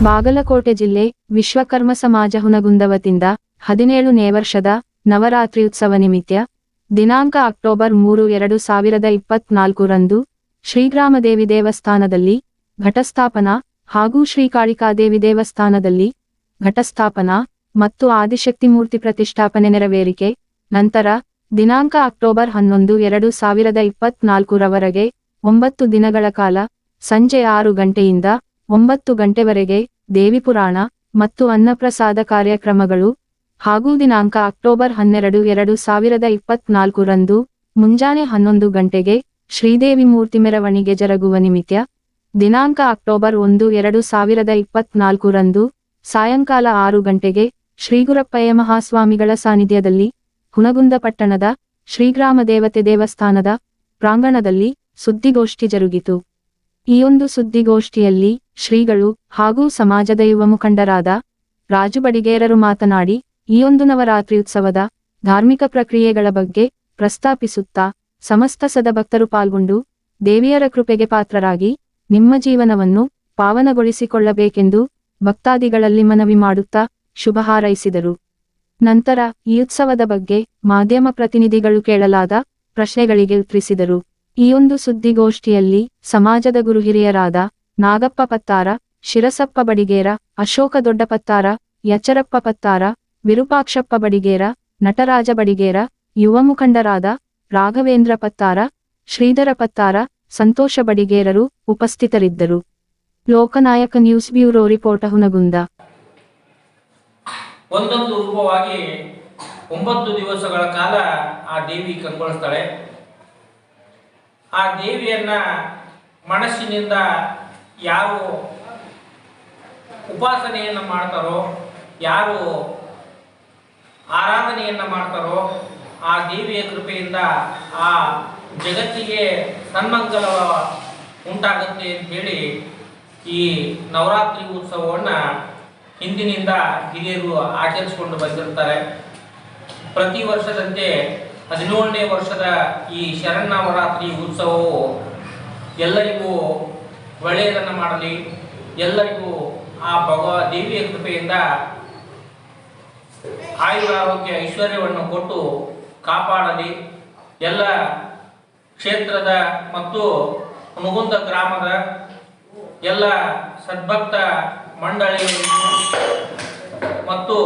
ಬಾಗಲಕೋಟೆ ಜಿಲ್ಲೆ ವಿಶ್ವಕರ್ಮ ಸಮಾಜ ಹುನಗುಂದ ವತಿಯಿಂದ 17ನೇ ವರ್ಷದ ನವರಾತ್ರಿ ಉತ್ಸವ ನಿಮಿತ್ತ ದಿನಾಂಕ ಅಕ್ಟೋಬರ್ 3, 2024 ರಂದು ಶ್ರೀಗ್ರಾಮದೇವಿ ದೇವಸ್ಥಾನದಲ್ಲಿ ಘಟಸ್ಥಾಪನಾ ಹಾಗೂ ಶ್ರೀಕಾಳಿಕಾದೇವಿ ದೇವಸ್ಥಾನದಲ್ಲಿ ಘಟಸ್ಥಾಪನಾ ಮತ್ತು ಆದಿಶಕ್ತಿ ಮೂರ್ತಿ ಪ್ರತಿಷ್ಠಾಪನೆ ನೆರವೇರಿಕೆ ನಂತರ ದಿನಾಂಕ ಅಕ್ಟೋಬರ್ 11, 2024 ರವರೆಗೆ 9 ದಿನಗಳ ಕಾಲ ಸಂಜೆ 6 ಗಂಟೆಯಿಂದ 9 ಗಂಟೆವರೆಗೆ ದೇವಿ ಪುರಾಣ ಮತ್ತು ಅನ್ನಪ್ರಸಾದ ಕಾರ್ಯಕ್ರಮಗಳು ಹಾಗೂ ದಿನಾಂಕ ಅಕ್ಟೋಬರ್ 12, 2024 ರಂದು ಮುಂಜಾನೆ 11 ಗಂಟೆಗೆ ಶ್ರೀದೇವಿ ಮೂರ್ತಿ ಮೆರವಣಿಗೆ ಜರುಗುವ ನಿಮಿತ್ತ ದಿನಾಂಕ ಅಕ್ಟೋಬರ್ 1, 2024 ರಂದು ಸಾಯಂಕಾಲ 6 ಗಂಟೆಗೆ ಶ್ರೀಗುರಪ್ಪಯ್ಯ ಮಹಾಸ್ವಾಮಿಗಳ ಸಾನ್ನಿಧ್ಯದಲ್ಲಿ ಹುನಗುಂದ ಪಟ್ಟಣದ ಶ್ರೀಗ್ರಾಮ ದೇವತೆ ದೇವಸ್ಥಾನದ ಪ್ರಾಂಗಣದಲ್ಲಿ ಸುದ್ದಿಗೋಷ್ಠಿ ಜರುಗಿತು. ಈ ಒಂದು ಸುದ್ದಿಗೋಷ್ಠಿಯಲ್ಲಿ ಶ್ರೀಗಳು ಹಾಗೂ ಸಮಾಜದ ಯುವ ಮುಖಂಡರಾದ ರಾಜು ಬಡಿಗೇರರು ಮಾತನಾಡಿ ಈ ಒಂದು ನವರಾತ್ರಿ ಉತ್ಸವದ ಧಾರ್ಮಿಕ ಪ್ರಕ್ರಿಯೆಗಳ ಬಗ್ಗೆ ಪ್ರಸ್ತಾಪಿಸುತ್ತಾ ಸಮಸ್ತ ಸದಭಕ್ತರು ಪಾಲ್ಗೊಂಡು ದೇವಿಯರ ಕೃಪೆಗೆ ಪಾತ್ರರಾಗಿ ನಿಮ್ಮ ಜೀವನವನ್ನು ಪಾವನಗೊಳಿಸಿಕೊಳ್ಳಬೇಕೆಂದು ಭಕ್ತಾದಿಗಳಲ್ಲಿ ಮನವಿ ಮಾಡುತ್ತಾ ಶುಭ ಹಾರೈಸಿದರು. ನಂತರ ಈ ಉತ್ಸವದ ಬಗ್ಗೆ ಮಾಧ್ಯಮ ಪ್ರತಿನಿಧಿಗಳು ಕೇಳಲಾದ ಪ್ರಶ್ನೆಗಳಿಗೆ ಉತ್ತರಿಸಿದರು. ಈ ಒಂದು ಸುದ್ದಿಗೋಷ್ಠಿಯಲ್ಲಿ ಸಮಾಜದ ಗುರು ಹಿರಿಯರಾದ ನಾಗಪ್ಪ ಪತ್ತಾರ, ಶಿರಸಪ್ಪ ಬಡಿಗೇರ, ಅಶೋಕ ದೊಡ್ಡ ಪತ್ತಾರ, ಯಚ್ಚರಪ್ಪ ಪತ್ತಾರ, ವಿರೂಪಾಕ್ಷಪ್ಪ ಬಡಿಗೇರ, ನಟರಾಜ ಬಡಿಗೇರ, ಯುವ ಮುಖಂಡರಾದ ರಾಘವೇಂದ್ರ ಪತ್ತಾರ, ಶ್ರೀಧರ ಪತ್ತಾರ, ಸಂತೋಷ ಬಡಿಗೇರರು ಉಪಸ್ಥಿತರಿದ್ದರು. ಲೋಕನಾಯಕ ನ್ಯೂಸ್ ಬ್ಯೂರೋ ರಿಪೋರ್ಟ್ ಹುನಗುಂದ. ಒಂದೊಂದು ರೂಪವಾಗಿ 9 ದಿವಸಗಳ ಕಾಲ ಆ ದೇವಿ ಕಂಗೊಳಿಸ್ತಾಳೆ. ಆ ದೇವಿಯನ್ನ ಮನಸ್ಸಿನಿಂದ ಯಾರು ಉಪಾಸನೆಯನ್ನು ಮಾಡ್ತಾರೋ, ಯಾರು ಆರಾಧನೆಯನ್ನು ಮಾಡ್ತಾರೋ ಆ ದೇವಿಯ ಕೃಪೆಯಿಂದ ಆ ಜಗತ್ತಿಗೆ ಸನ್ಮಂಗಲ ಉಂಟಾಗುತ್ತೆ ಅಂತ ಹೇಳಿ ಈ ನವರಾತ್ರಿ ಉತ್ಸವವನ್ನು ಹಿಂದಿನಿಂದ ಹಿರಿಯರು ಆಚರಿಸಿಕೊಂಡು ಬಂದಿರ್ತಾರೆ. ಪ್ರತಿ ವರ್ಷದಂತೆ 17ನೇ ವರ್ಷದ ಈ ಶರನ್ನವರಾತ್ರಿ ಉತ್ಸವವು ಎಲ್ಲರಿಗೂ ಒಳ್ಳೆಯದನ್ನು ಮಾಡಲಿ, ಎಲ್ಲರಿಗೂ ಆ ದೇವಿಯ ಕೃಪೆಯಿಂದ ಆಯುರಾರೋಗ್ಯ ಐಶ್ವರ್ಯವನ್ನು ಕೊಟ್ಟು ಕಾಪಾಡಲಿ. ಎಲ್ಲ ಕ್ಷೇತ್ರದ ಮತ್ತು ಹುನಗುಂದ ಗ್ರಾಮದ ಎಲ್ಲ ಸದ್ಭಕ್ತ ಮಂಡಳಿಗಳಿಗೂ ಮತ್ತು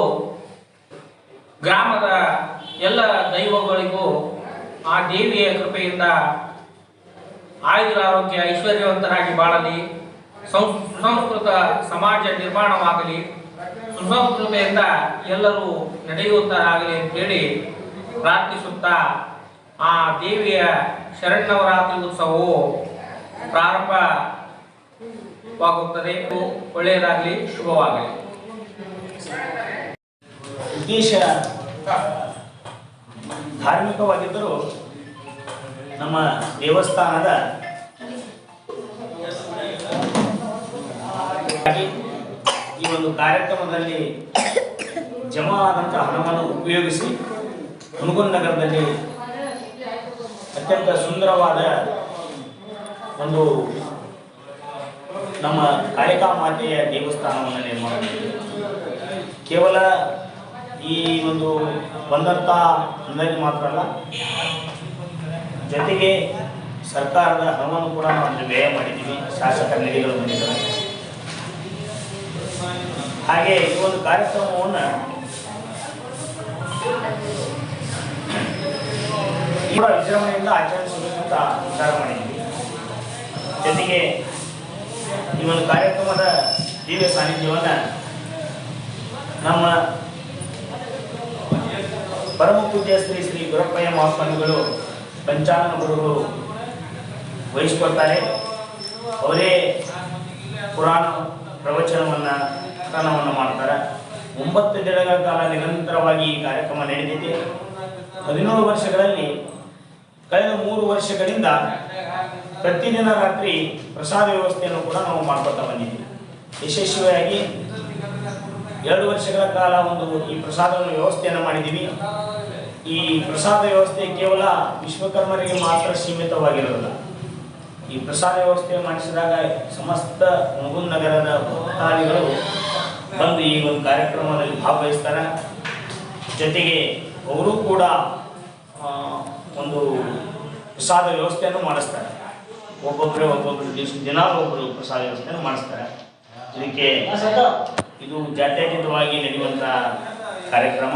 ಗ್ರಾಮದ ಎಲ್ಲ ದೈವಗಳಿಗೂ ಆ ದೇವಿಯ ಕೃಪೆಯಿಂದ ಆಯುರಾರೋಗ್ಯ ಐಶ್ವರ್ಯವಂತರಾಗಿ ಬಾಳಲಿ, ಸುಸಂಸ್ಕೃತ ಸಮಾಜ ನಿರ್ಮಾಣವಾಗಲಿ, ಸುಸಂಸ್ಕೃತೆಯಿಂದ ಎಲ್ಲರೂ ನಡೆಯುವಂತರಾಗಲಿ ಅಂತೇಳಿ ಪ್ರಾರ್ಥಿಸುತ್ತಾ ಆ ದೇವಿಯ ಶರನ್ನವರಾತ್ರಿ ಉತ್ಸವವು ಪ್ರಾರಂಭವಾಗುತ್ತದೆ. ಒಳ್ಳೆಯದಾಗಲಿ, ಶುಭವಾಗಲಿ. ಉದ್ದೇಶ ಧಾರ್ಮಿಕವಾಗಿದ್ದರೂ ನಮ್ಮ ದೇವಸ್ಥಾನದ ಈ ಒಂದು ಕಾರ್ಯಕ್ರಮದಲ್ಲಿ ಜಮಾ ಆದಂತಹ ಹಣವನ್ನು ಉಪಯೋಗಿಸಿ ಹುನಗುಂದ ನಗರದಲ್ಲಿ ಅತ್ಯಂತ ಸುಂದರವಾದ ಒಂದು ನಮ್ಮ ಕಾಳಿಕಾ ಮಾತೆಯ ದೇವಸ್ಥಾನವನ್ನು ನಿರ್ಮಾಣ ಮಾಡಿದ್ದೀವಿ. ಕೇವಲ ಈ ಒಂದು ಬಂದಂಥ ಅಂದಾಜು ಮಾತ್ರ ಅಲ್ಲ, ಜೊತೆಗೆ ಸರ್ಕಾರದ ಹಣವನ್ನು ಕೂಡ ನಾವು ವ್ಯಯ ಮಾಡಿದ್ದೀವಿ. ಶಾಸಕ ನಿಧಿಗಳು ಬಂದಿದ್ದಾರೆ. ಹಾಗೆ ಈ ಒಂದು ಕಾರ್ಯಕ್ರಮವನ್ನು ಕೂಡ ವಿಜೃಂಭಣೆಯಿಂದ ಆಚರಿಸಬೇಕಂತ ವಿಚಾರ ಮಾಡಿದ್ದೀವಿ. ಜೊತೆಗೆ ಈ ಒಂದು ಕಾರ್ಯಕ್ರಮದ ದಿವ್ಯ ಸಾನ್ನಿಧ್ಯವನ್ನು ನಮ್ಮ ಪರಮ ಪೂಜ್ಯ ಶ್ರೀ ಶ್ರೀ ಗುರಪ್ಪಯ್ಯ ಮಹಾಸ್ವಾಮಿಗಳು ಪಂಚಾಂಗ ಗುರುಗಳು ವಹಿಸಿಕೊಳ್ತಾರೆ. ಅವರೇ ಪುರಾಣ ಪ್ರವಚನವನ್ನು ಕಥನವನ್ನು ಮಾಡ್ತಾರೆ. 9 ದಿನಗಳ ಕಾಲ ನಿರಂತರವಾಗಿ ಈ ಕಾರ್ಯಕ್ರಮ ನಡೆದಿದೆ. 17 ವರ್ಷಗಳಲ್ಲಿ ಕಳೆದ 3 ವರ್ಷಗಳಿಂದ ಪ್ರತಿದಿನ ರಾತ್ರಿ ಪ್ರಸಾದ ವ್ಯವಸ್ಥೆಯನ್ನು ಕೂಡ ನಾವು ಮಾಡ್ಕೊತಾ ಬಂದಿದ್ದೀವಿ. ಯಶಸ್ವಿಯಾಗಿ 2 ವರ್ಷಗಳ ಕಾಲ ಈ ಪ್ರಸಾದ ವ್ಯವಸ್ಥೆಯನ್ನು ಮಾಡಿದ್ದೀವಿ. ಈ ಪ್ರಸಾದ ವ್ಯವಸ್ಥೆ ಕೇವಲ ವಿಶ್ವಕರ್ಮರಿಗೆ ಮಾತ್ರ ಸೀಮಿತವಾಗಿರೋದಿಲ್ಲ. ಈ ಪ್ರಸಾದ ವ್ಯವಸ್ಥೆ ಮಾಡಿಸಿದಾಗ ಸಮಸ್ತ ಹುಣಗುಂದ ನಗರದ ಭಕ್ತಾದಿಗಳು ಬಂದು ಈ ಒಂದು ಕಾರ್ಯಕ್ರಮದಲ್ಲಿ ಭಾಗವಹಿಸ್ತಾರೆ. ಜೊತೆಗೆ ಅವರು ಕೂಡ ಒಂದು ಪ್ರಸಾದ ವ್ಯವಸ್ಥೆಯನ್ನು ಮಾಡಿಸ್ತಾರೆ. ಒಬ್ಬೊಬ್ಬರು ದಿನ ಒಬ್ಬರು ಪ್ರಸಾದ ವ್ಯವಸ್ಥೆಯನ್ನು ಮಾಡಿಸ್ತಾರೆ. ಇದಕ್ಕೆ ಇದು ಜಾತ್ಯತೀತವಾಗಿ ನಡೆಯುವಂಥ ಕಾರ್ಯಕ್ರಮ.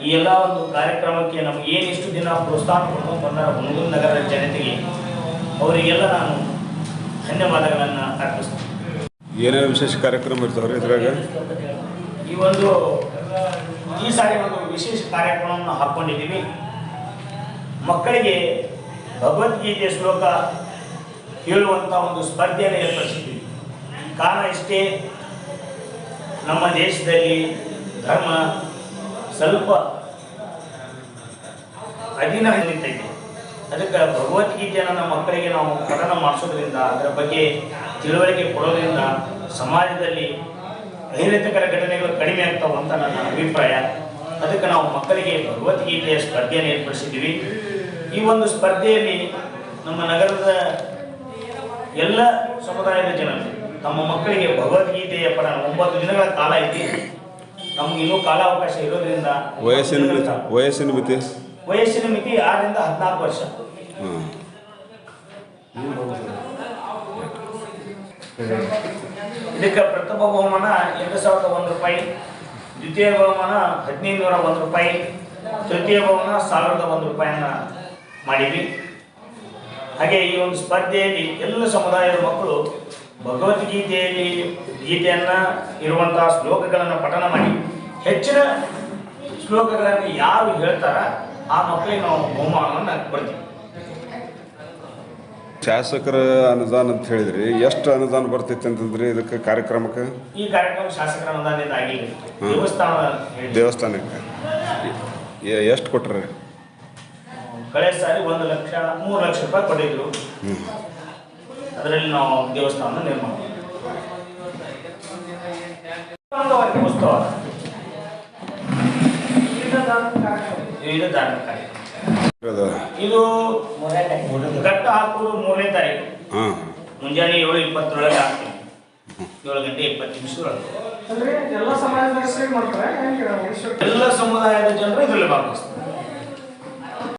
ಈ ಎಲ್ಲ ಒಂದು ಕಾರ್ಯಕ್ರಮಕ್ಕೆ ನಮ್ಗೆ ಏನಿಷ್ಟು ದಿನ ಪ್ರೋತ್ಸಾಹ ಕೊಡ್ಕೊಂಡು ಬಂದ ಹುಣಗುಂದ ನಗರದ ಜನತೆಗೆ ಅವರಿಗೆಲ್ಲ ನಾನು ಧನ್ಯವಾದಗಳನ್ನು ಅರ್ಪಿಸ್ತೇನೆ. ಏನೇನು ವಿಶೇಷ ಕಾರ್ಯಕ್ರಮ ಇರ್ತಾವ್ರಿ ಇದ್ರಾಗ? ಈ ಸಾರಿ ಒಂದು ವಿಶೇಷ ಕಾರ್ಯಕ್ರಮವನ್ನು ಹಾಕ್ಕೊಂಡಿದ್ದೀವಿ. ಮಕ್ಕಳಿಗೆ ಭಗವದ್ಗೀತೆ ಶ್ಲೋಕ ಹೇಳುವಂಥ ಒಂದು ಸ್ಪರ್ಧೆಯನ್ನು ಏರ್ಪಡಿಸಿದ್ದೀವಿ. ಕಾರಣ ಇಷ್ಟೇ, ನಮ್ಮ ದೇಶದಲ್ಲಿ ಧರ್ಮ ಸ್ವಲ್ಪ ಅಧೀನ ಹೊಂದಿತೈತೆ. ಅದಕ್ಕೆ ಭಗವದ್ಗೀತೆಯನ್ನು ನಮ್ಮ ಮಕ್ಕಳಿಗೆ ನಾವು ಪಠಣ ಮಾಡಿಸೋದ್ರಿಂದ, ಅದರ ಬಗ್ಗೆ ತಿಳುವಳಿಕೆ ಕೊಡೋದ್ರಿಂದ ಸಮಾಜದಲ್ಲಿ ಅಹಿತಕರ ಘಟನೆಗಳು ಕಡಿಮೆ ಆಗ್ತಾವೆ ಅಂತ ನನ್ನ ಅಭಿಪ್ರಾಯ. ಅದಕ್ಕೆ ನಾವು ಮಕ್ಕಳಿಗೆ ಭಗವದ್ಗೀತೆಯ ಸ್ಪರ್ಧೆಯನ್ನು ಏರ್ಪಡಿಸಿದ್ದೀವಿ. ಈ ಒಂದು ಸ್ಪರ್ಧೆಯಲ್ಲಿ ನಮ್ಮ ನಗರದ ಎಲ್ಲ ಸಮುದಾಯದ ಜನರು ತಮ್ಮ ಮಕ್ಕಳಿಗೆ ಭಗವದ್ಗೀತೆಯ ಪಠಣ 9 ದಿನಗಳ ಕಾಲ ಐತಿ. ನಮ್ಗೆ ಇನ್ನೂ ಕಾಲಾವಕಾಶ ಇರೋದ್ರಿಂದ ವಯಸ್ಸಿನ ಮಿತಿ 6 ರಿಂದ 14 ವರ್ಷ. ಇದಕ್ಕೆ ಪ್ರಥಮ ಬಹುಮಾನ 2,001 ರೂಪಾಯಿ, ದ್ವಿತೀಯ ಬಹುಮಾನ 1,501 ರೂಪಾಯಿ, ತೃತೀಯ ಬಹುಮಾನ 1,001 ರೂಪಾಯಿಯನ್ನ ಮಾಡಿದ್ವಿ. ಹಾಗೆ ಈ ಒಂದು ಸ್ಪರ್ಧೆಯಲ್ಲಿ ಎಲ್ಲ ಸಮುದಾಯದ ಮಕ್ಕಳು ಭಗವದ್ಗೀತೆಯಲ್ಲಿ ಗೀತೆಯನ್ನು ಇರುವಂತಹ ಶ್ಲೋಕಗಳನ್ನು ಪಠಣ ಮಾಡಿ ಹೆಚ್ಚಿನ ಶ್ಲೋಕಗಳನ್ನು ಯಾರು ಹೇಳ್ತಾರ ಆ ಮಕ್ಕಳಿಗೆ ನಾವು ಬಹುಮಾನವನ್ನು ಕೊಡ್ತೀವಿ. ಶಾಸಕರ ಅನುದಾನ ಅಂತ ಹೇಳಿದ್ರಿ, ಎಷ್ಟು ಅನುದಾನ ಬರ್ತೈತೆ ಅಂತಂದ್ರಿ ಇದಕ್ಕೆ ಕಾರ್ಯಕ್ರಮಕ್ಕೆ? ಈ ಕಾರ್ಯಕ್ರಮ ಶಾಸಕರ ಅನುದಾನದಿಂದ ಆಗಿಲ್ಲ, ದೇವಸ್ಥಾನಕ್ಕೆ ಎಷ್ಟು ಕೊಟ್ರೆ? ಕಳೆದ ಸಾರಿ 3 ಲಕ್ಷ ರೂಪಾಯಿ ಕೊಟ್ಟಿದ್ರು. ಅದರಲ್ಲಿ ನಾವು ದೇವಸ್ಥಾನ ನಿರ್ಮಾಣ ಉತ್ಸವ ಇದು ಕಟ್ಟ ಹಾಕುವುದು 3ನೇ ತಾರೀಕು ಮುಂಜಾನೆ 7:27 ಆಗ್ತೀವಿ. 7:20 ಎಲ್ಲ ಸಮುದಾಯದ ಜನರು ಇದರಲ್ಲಿ ಭಾಗವಹಿಸ್ತಾರೆ.